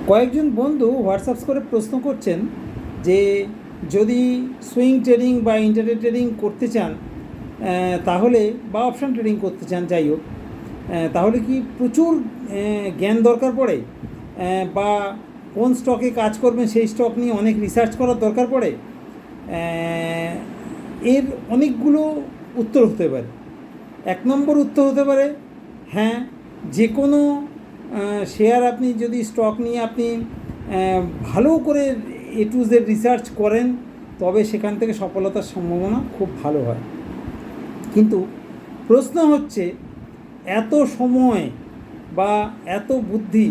কয়েকজন বন্ধু হোয়াটসঅ্যাপ করে প্রশ্ন করছেন যে যদি সুইং ট্রেডিং বা ইন্টারডে ট্রেডিং করতে চান তাহলে বা অপশান ট্রেডিং করতে চান যাই হোক, তাহলে কি প্রচুর জ্ঞান দরকার পড়ে বা কোন স্টকে কাজ করবেন সেই স্টক নিয়ে অনেক রিসার্চ করার দরকার পড়ে? এর অনেকগুলো উত্তর হতে পারে। এক নম্বর উত্তর হতে পারে হ্যাঁ, যে কোনো শেয়ার আপনি যদি স্টক নিয়ে আপনি ভালো করে এ টু জেড রিসার্চ করেন তবে সেখান থেকে সফলতার সম্ভাবনা খুব ভালো হয়। কিন্তু প্রশ্ন হচ্ছে এত সময় বা এত বুদ্ধি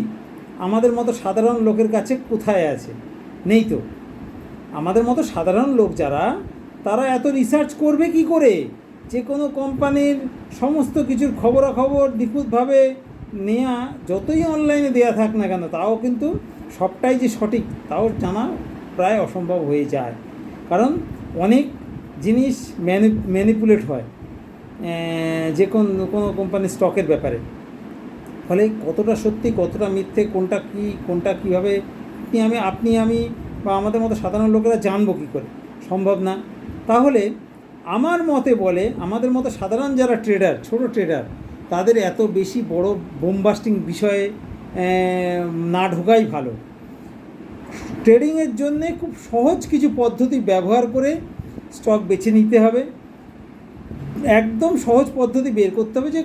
আমাদের মতো সাধারণ লোকের কাছে কোথায় আছে? নেই তো। আমাদের মতো সাধারণ লোক যারা, তারা এত রিসার্চ করবে কি করে? যে কোনো কোম্পানির সমস্ত কিছুর খবরাখবর নিখুঁতভাবে নেওয়া যতই অনলাইনে দেওয়া থাক না কেন, তাও কিন্তু সবটাই যে সঠিক তাও জানা প্রায় অসম্ভব হয়ে যায়। কারণ অনেক জিনিস ম্যানিপুলেট হয় যে কোনো কোম্পানির স্টকের ব্যাপারে। ফলে কতটা সত্যি কতটা মিথ্যে, কোনটা কীভাবে আপনি আমি বা আমাদের মতো সাধারণ লোকেরা জানবো কী করে? সম্ভব না। তাহলে আমার মতে বলে আমাদের মতো সাধারণ যারা ট্রেডার, ছোট ট্রেডার, তাদের এত বেশি বড় বোমবাস্টিং বিষয়ে না ঢোকাই ভালো। ট্রেডিংয়ের জন্যে খুব সহজ কিছু পদ্ধতি ব্যবহার করে স্টক বেছে নিতে হবে। একদম সহজ পদ্ধতি বের করতে হবে যে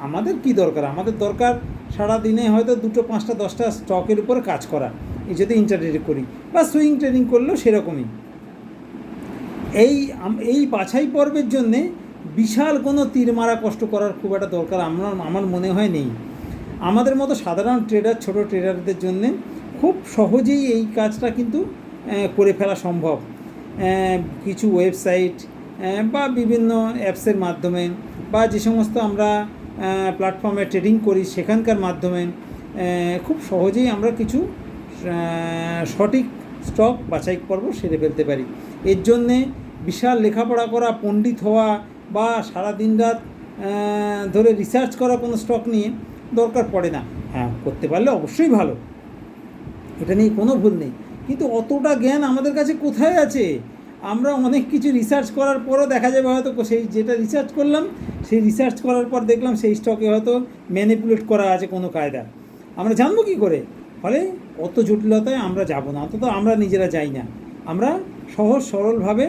আমাদের কি দরকার। আমাদের দরকার সারাদিনে হয়তো 2, 5, 10টা স্টকের উপরে কাজ করা, এই যদি ইন্টারডে করি বা সুইং ট্রেডিং করলেও সেরকমই। এই বাছাই পর্বের জন্যে বিশাল কোনো তীর মারা কষ্ট করার খুব একটা দরকার আমার মনে হয় নেই। আমাদের মতো সাধারণ ট্রেডার, ছোট ট্রেডারদের জন্যে খুব সহজেই এই কাজটা কিন্তু করে ফেলা সম্ভব। কিছু ওয়েবসাইট বা বিভিন্ন অ্যাপসের মাধ্যমে বা যে সমস্ত আমরা প্ল্যাটফর্মে ট্রেডিং করি সেখানকার মাধ্যমে খুব সহজেই আমরা কিছু সঠিক স্টক বাছাই পর্ব সেরে ফেলতে পারি। এর জন্যে বিশাল লেখাপড়া করা, পণ্ডিত হওয়া বা সারা দিন রাত ধরে রিসার্চ করা কোনো স্টক নিয়ে দরকার পড়ে না। হ্যাঁ, করতে পারলে অবশ্যই ভালো, এটা নিয়ে কোনো ভুল নেই। কিন্তু অতটা জ্ঞান আমাদের কাছে কোথায় আছে? আমরা অনেক কিছু রিসার্চ করার পরও দেখা যাবে হয়তো সেই যেটা রিসার্চ করলাম, সেই রিসার্চ করার পর দেখলাম সেই স্টকে হয়তো ম্যানিপুলেট করা আছে কোনো কায়দা। আমরা জানবো কী করে? ফলে অত জটিলতায় আমরা যাব না, অন্তত আমরা নিজেরা যাই না। আমরা সহজ সরলভাবে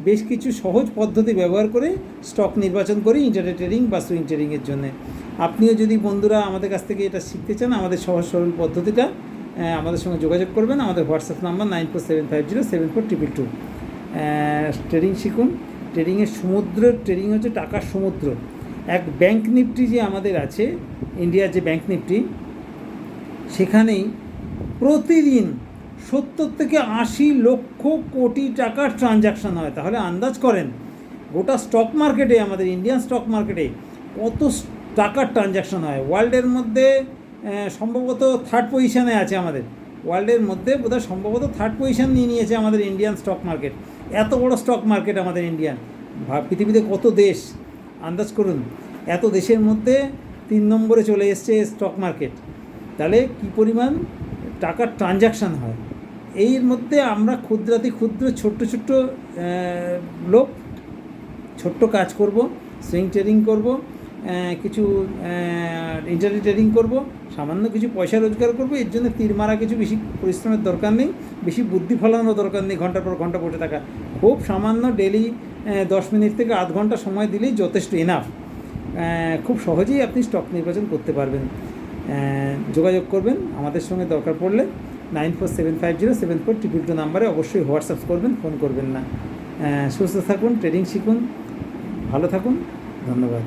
বেশ কিছু সহজ পদ্ধতি ব্যবহার করে স্টক নির্বাচন করি ইন্টারডে ট্রেডিং বা সুইং ট্রেডিংয়ের জন্যে। আপনিও যদি বন্ধুরা আমাদের কাছ থেকে এটা শিখতে চান, আমাদের সহজ সরল পদ্ধতিটা, আমাদের সঙ্গে যোগাযোগ করবেন। আমাদের হোয়াটসঅ্যাপ নাম্বার 9475074222। ট্রেডিং শিখুন। ট্রেডিংয়ের সমুদ্র, ট্রেডিং হচ্ছে টাকার সমুদ্র। এক ব্যাঙ্ক নিফটি যে আমাদের আছে, ইন্ডিয়ার যে ব্যাঙ্ক নিফটি, সেখানেই প্রতিদিন 70 থেকে 80 লক্ষ কোটি টাকার ট্রানজাকশান হয়। তাহলে আন্দাজ করেন গোটা স্টক মার্কেটে, আমাদের ইন্ডিয়ান স্টক মার্কেটে কত টাকার ট্রানজাকশান হয়। ওয়ার্ল্ডের মধ্যে সম্ভবত 3rd পজিশানে আছে আমাদের। ওয়ার্ল্ডের মধ্যে বোধহয় সম্ভবত 3rd পজিশান নিয়ে নিয়েছে আমাদের ইন্ডিয়ান স্টক মার্কেট। এত বড় স্টক মার্কেট আমাদের ইন্ডিয়ান। পৃথিবীতে কত দেশ আন্দাজ করুন, এত দেশের মধ্যে 3 নম্বরে চলে এসছে স্টক মার্কেট। তাহলে কী পরিমাণ টাকার ট্রানজাকশান হয়। এর মধ্যে আমরা ক্ষুদ্রাতি ক্ষুদ্র ছোট্ট লোক ছোট্ট কাজ করব, সুইং ট্রেডিং করব, কিছু ইন্টারডে ট্রেডিং করব, সামান্য কিছু পয়সা রোজগার করব। এর জন্য তীর মারা কিছু বেশি পরিশ্রমের দরকার নেই, বেশি বুদ্ধি ফলানোর দরকার নেই। ঘন্টার পর ঘন্টা বসে থাকা, খুব সামান্য ডেলি 10 মিনিট থেকে আধ ঘন্টা সময় দিলেই যথেষ্ট, এনাফ। খুব সহজেই আপনি স্টক নির্বাচন করতে পারবেন। যোগাযোগ করবেন আমাদের সঙ্গে, দরকার পড়লে 9475074222 নাম্বারে অবশ্যই হোয়াটসঅ্যাপ করবেন, ফোন করবেন না। সুস্থ থাকুন, ট্রেডিং শিখুন, ভালো থাকুন। ধন্যবাদ।